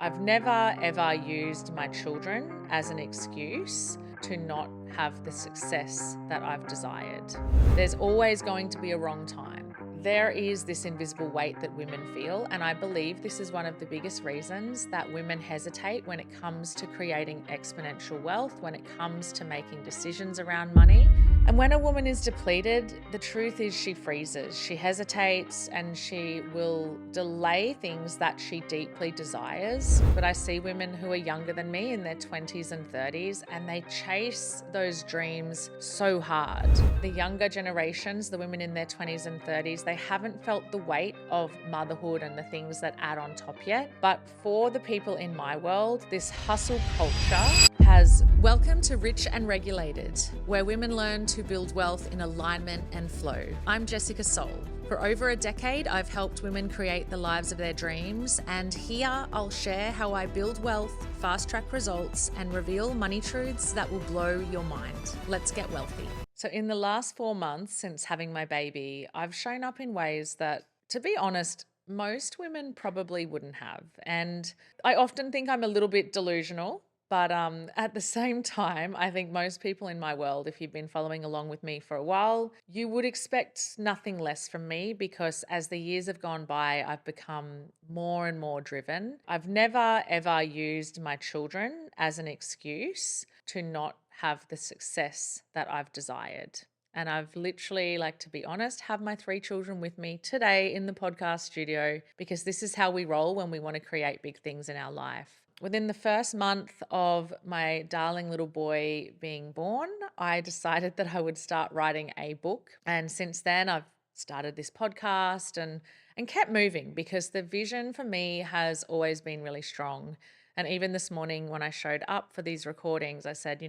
I've never ever used my children as an excuse to not have the success that I've desired. There's always going to be a wrong time. There is this invisible weight that women feel, and I believe this is one of the biggest reasons that women hesitate when it comes to creating exponential wealth, when it comes to making decisions around money. And when a woman is depleted, the truth is she freezes, she hesitates, and she will delay things that she deeply desires. But I see women who are younger than me in their 20s and 30s, and they chase those dreams so hard. The younger generations, the women in their 20s and 30s, they haven't felt the weight of motherhood and the things that add on top yet. But for the people in my world, this hustle culture has welcome to Rich and Regulated, where women learn to build wealth in alignment and flow. I'm Jessica Soul. For over a decade, I've helped women create the lives of their dreams, and here I'll share how I build wealth, fast-track results, and reveal money truths that will blow your mind. Let's get wealthy. So in the last 4 months since having my baby, I've shown up in ways that, to be honest, most women probably wouldn't have. And I often think I'm a little bit delusional. But at the same time, I think most people in my world, if you've been following along with me for a while, you would expect nothing less from me because as the years have gone by, I've become more and more driven. I've never, ever used my children as an excuse to not have the success that I've desired. And I've literally, like, to be honest, have my 3 children with me today in the podcast studio because this is how we roll when we want to create big things in our life. Within the first month of my darling little boy being born, I decided that I would start writing a book. And since then, I've started this podcast and kept moving because the vision for me has always been really strong. And even this morning when I showed up for these recordings, I said,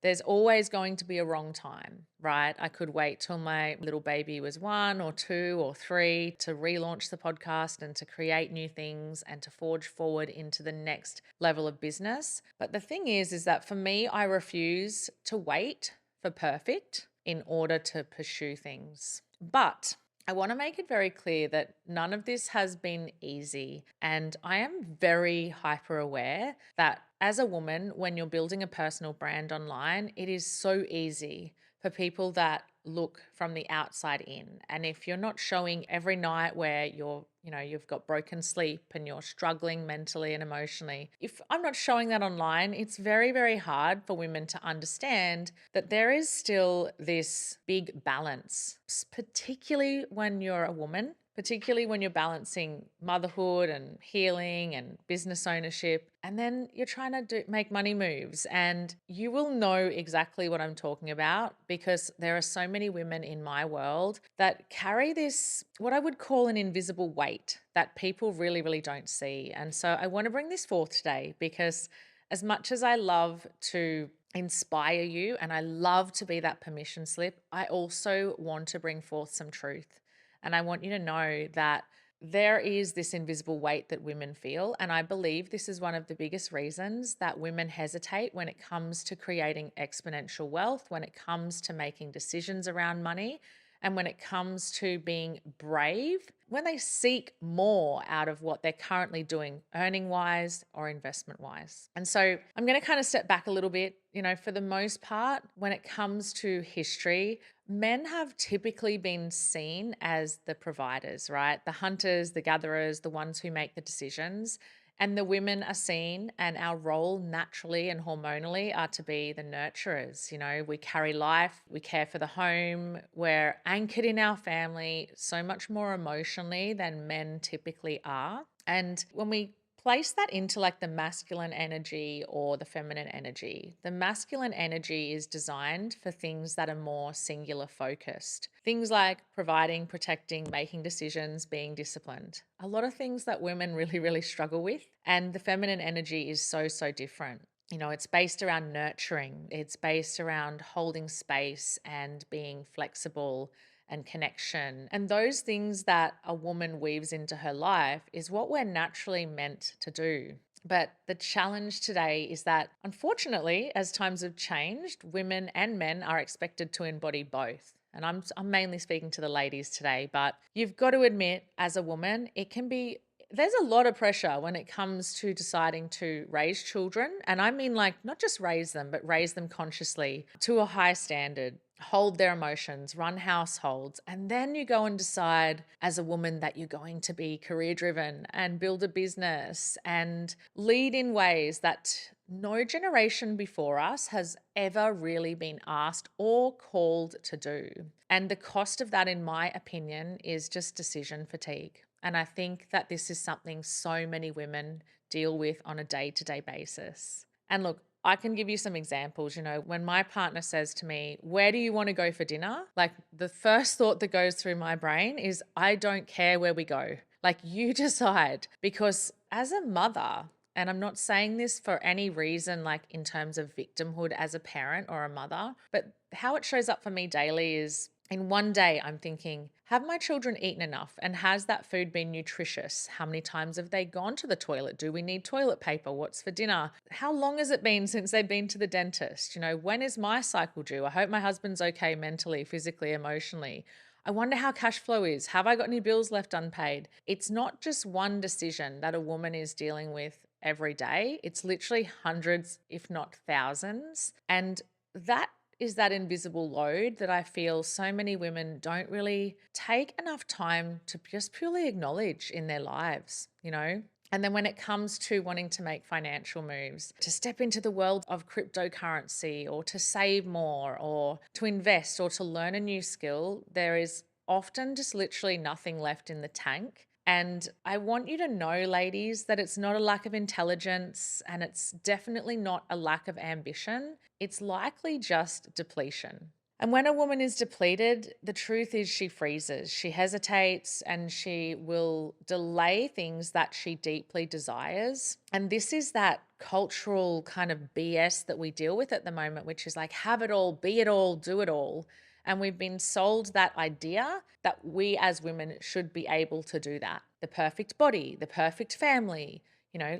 there's always going to be a wrong time, right? I could wait till my little baby was 1 or 2 or 3 to relaunch the podcast and to create new things and to forge forward into the next level of business. But the thing is that for me, I refuse to wait for perfect in order to pursue things. But I want to make it very clear that none of this has been easy. And I am very hyper aware that as a woman, when you're building a personal brand online, it is so easy for people that look from the outside in. And if you're not showing every night where you've got broken sleep and you're struggling mentally and emotionally, if I'm not showing that online, it's very, very hard for women to understand that there is still this big balance, particularly when you're a woman. Particularly when you're balancing motherhood and healing and business ownership, and then you're trying to make money moves. And you will know exactly what I'm talking about because there are so many women in my world that carry this, what I would call an invisible weight that people really, really don't see. And so I want to bring this forth today because as much as I love to inspire you and I love to be that permission slip, I also want to bring forth some truth. And I want you to know that there is this invisible weight that women feel. And I believe this is one of the biggest reasons that women hesitate when it comes to creating exponential wealth, when it comes to making decisions around money, and when it comes to being brave, when they seek more out of what they're currently doing, earning wise or investment wise. And so I'm going to kind of step back a little bit. For the most part, when it comes to history, men have typically been seen as the providers, right? The hunters, the gatherers, the ones who make the decisions. And the women are seen, and our role naturally and hormonally are to be the nurturers. We carry life, we care for the home, we're anchored in our family so much more emotionally than men typically are. And when we place that into like the masculine energy or the feminine energy. The masculine energy is designed for things that are more singular focused. Things like providing, protecting, making decisions, being disciplined. A lot of things that women really, really struggle with. And the feminine energy is so, so different. It's based around nurturing. It's based around holding space and being flexible and connection. And those things that a woman weaves into her life is what we're naturally meant to do. But the challenge today is that, unfortunately, as times have changed, women and men are expected to embody both. And I'm mainly speaking to the ladies today, but you've got to admit, as a woman, it can be there's a lot of pressure when it comes to deciding to raise children. And I mean, like, not just raise them, but raise them consciously to a high standard, hold their emotions, run households. And then you go and decide as a woman that you're going to be career driven and build a business and lead in ways that no generation before us has ever really been asked or called to do. And the cost of that, in my opinion, is just decision fatigue. And I think that this is something so many women deal with on a day-to-day basis. And look, I can give you some examples. When my partner says to me, "Where do you want to go for dinner?" Like, the first thought that goes through my brain is, I don't care where we go. Like, you decide. Because as a mother, and I'm not saying this for any reason, like in terms of victimhood as a parent or a mother, but how it shows up for me daily is, in one day, I'm thinking, have my children eaten enough? And has that food been nutritious? How many times have they gone to the toilet? Do we need toilet paper? What's for dinner? How long has it been since they've been to the dentist? When is my cycle due? I hope my husband's okay mentally, physically, emotionally. I wonder how cash flow is. Have I got any bills left unpaid? It's not just one decision that a woman is dealing with every day. It's literally hundreds, if not thousands. And that is that invisible load that I feel so many women don't really take enough time to just purely acknowledge in their lives. And then when it comes to wanting to make financial moves, to step into the world of cryptocurrency or to save more or to invest or to learn a new skill, there is often just literally nothing left in the tank. And I want you to know, ladies, that it's not a lack of intelligence and it's definitely not a lack of ambition. It's likely just depletion. And when a woman is depleted, the truth is she freezes, she hesitates, and she will delay things that she deeply desires. And this is that cultural kind of BS that we deal with at the moment, which is like, have it all, be it all, do it all. And we've been sold that idea that we as women should be able to do that. The perfect body, the perfect family,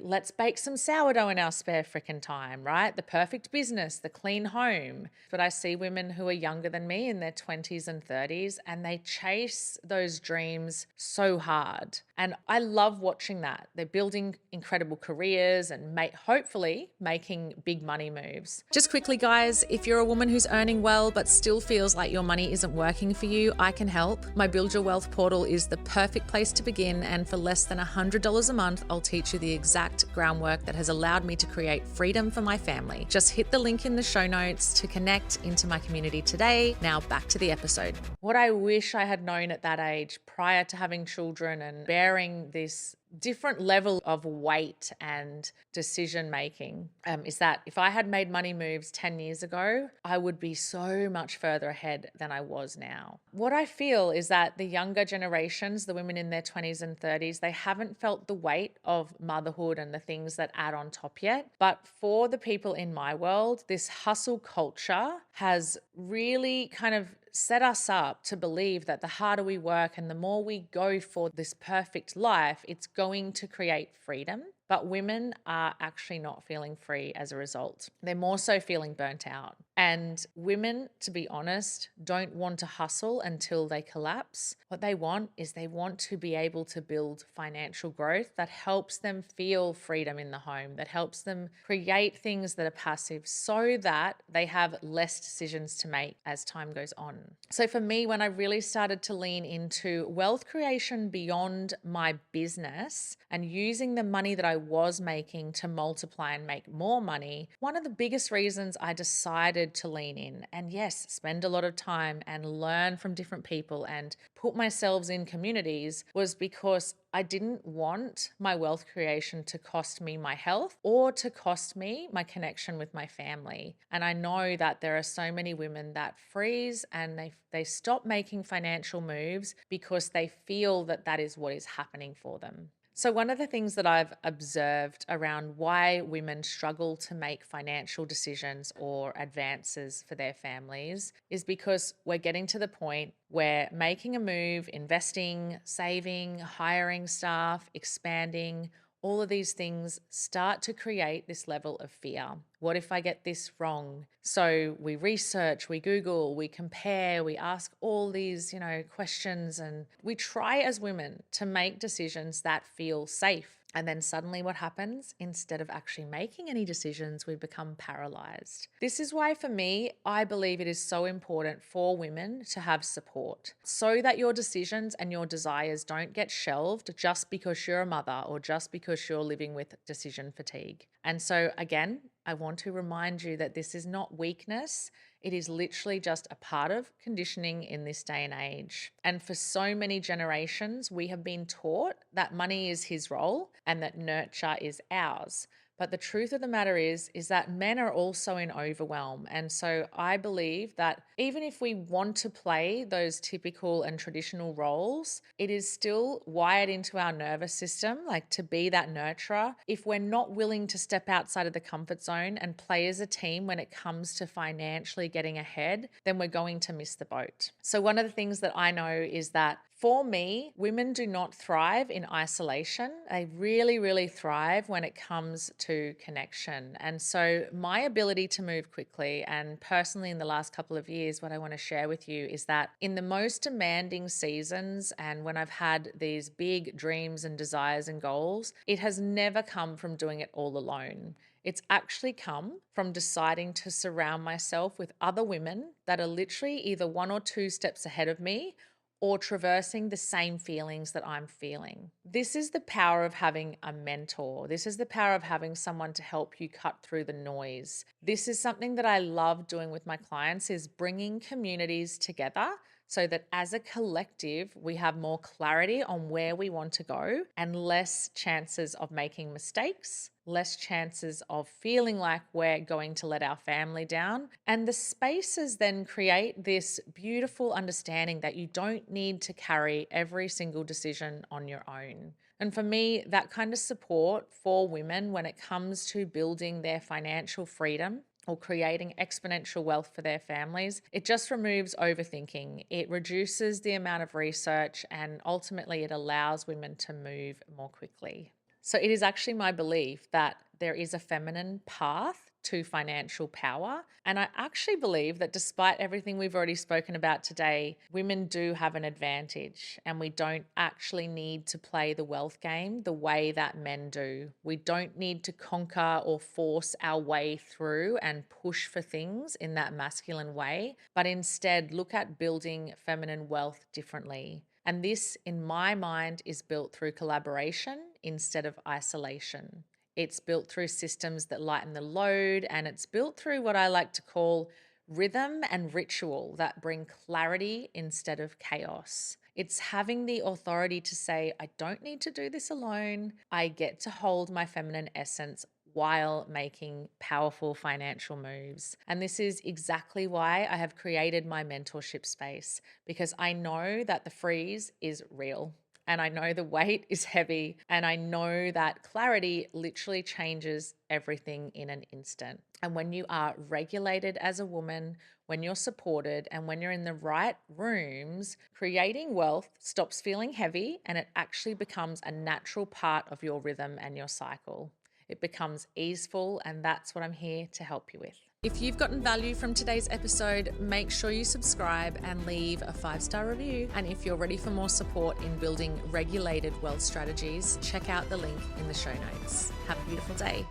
let's bake some sourdough in our spare frickin' time, right? The perfect business, the clean home. But I see women who are younger than me in their 20s and 30s, and they chase those dreams so hard. And I love watching that. They're building incredible careers and hopefully making big money moves. Just quickly, guys, if you're a woman who's earning well but still feels like your money isn't working for you, I can help. My Build Your Wealth portal is the perfect place to begin, and for less than $100 a month, I'll teach you the exact groundwork that has allowed me to create freedom for my family. Just hit the link in the show notes to connect into my community today. Now back to the episode. What I wish I had known at that age, prior to having children and bearing this different level of weight and decision making, is that if I had made money moves 10 years ago, I would be so much further ahead than I was now. What I feel is that the younger generations, the women in their 20s and 30s, they haven't felt the weight of motherhood and the things that add on top yet. But for the people in my world, this hustle culture has really kind of set us up to believe that the harder we work and the more we go for this perfect life, it's going to create freedom. But women are actually not feeling free as a result. They're more so feeling burnt out. And women, to be honest, don't want to hustle until they collapse. What they want is they want to be able to build financial growth that helps them feel freedom in the home, that helps them create things that are passive so that they have less decisions to make as time goes on. So for me, when I really started to lean into wealth creation beyond my business and using the money that I was making to multiply and make more money, one of the biggest reasons I decided to lean in and yes, spend a lot of time and learn from different people and put myself in communities was because I didn't want my wealth creation to cost me my health or to cost me my connection with my family. And I know that there are so many women that freeze and they stop making financial moves because they feel that that is what is happening for them. So one of the things that I've observed around why women struggle to make financial decisions or advances for their families is because we're getting to the point where making a move, investing, saving, hiring staff, expanding, all of these things start to create this level of fear. What if I get this wrong? So we research, we Google, we compare, we ask all these, questions, and we try as women to make decisions that feel safe. And then suddenly what happens? Instead of actually making any decisions, we become paralyzed. This is why for me, I believe it is so important for women to have support so that your decisions and your desires don't get shelved just because you're a mother or just because you're living with decision fatigue. And so again, I want to remind you that this is not weakness. It is literally just a part of conditioning in this day and age. And for so many generations, we have been taught that money is his role and that nurture is ours. But the truth of the matter is that men are also in overwhelm. And so I believe that even if we want to play those typical and traditional roles, it is still wired into our nervous system, like to be that nurturer. If we're not willing to step outside of the comfort zone and play as a team when it comes to financially getting ahead, then we're going to miss the boat. So one of the things that I know is that for me, women do not thrive in isolation. They really, really thrive when it comes to connection. And so my ability to move quickly, and personally in the last couple of years, what I want to share with you is that in the most demanding seasons and when I've had these big dreams and desires and goals, it has never come from doing it all alone. It's actually come from deciding to surround myself with other women that are literally either 1 or 2 steps ahead of me or traversing the same feelings that I'm feeling. This is the power of having a mentor. This is the power of having someone to help you cut through the noise. This is something that I love doing with my clients, is bringing communities together so that as a collective, we have more clarity on where we want to go and less chances of making mistakes, less chances of feeling like we're going to let our family down. And the spaces then create this beautiful understanding that you don't need to carry every single decision on your own. And for me, that kind of support for women when it comes to building their financial freedom or creating exponential wealth for their families, it just removes overthinking. It reduces the amount of research and ultimately it allows women to move more quickly. So it is actually my belief that there is a feminine path to financial power. And I actually believe that despite everything we've already spoken about today, women do have an advantage and we don't actually need to play the wealth game the way that men do. We don't need to conquer or force our way through and push for things in that masculine way, but instead look at building feminine wealth differently. And this, in my mind, is built through collaboration instead of isolation. It's built through systems that lighten the load, and it's built through what I like to call rhythm and ritual that bring clarity instead of chaos. It's having the authority to say, I don't need to do this alone. I get to hold my feminine essence while making powerful financial moves. And this is exactly why I have created my mentorship space, because I know that the freeze is real. And I know the weight is heavy, and I know that clarity literally changes everything in an instant. And when you are regulated as a woman, when you're supported, and when you're in the right rooms, creating wealth stops feeling heavy and it actually becomes a natural part of your rhythm and your cycle. It becomes easeful, and that's what I'm here to help you with. If you've gotten value from today's episode, make sure you subscribe and leave a 5-star review. And if you're ready for more support in building regulated wealth strategies, check out the link in the show notes. Have a beautiful day.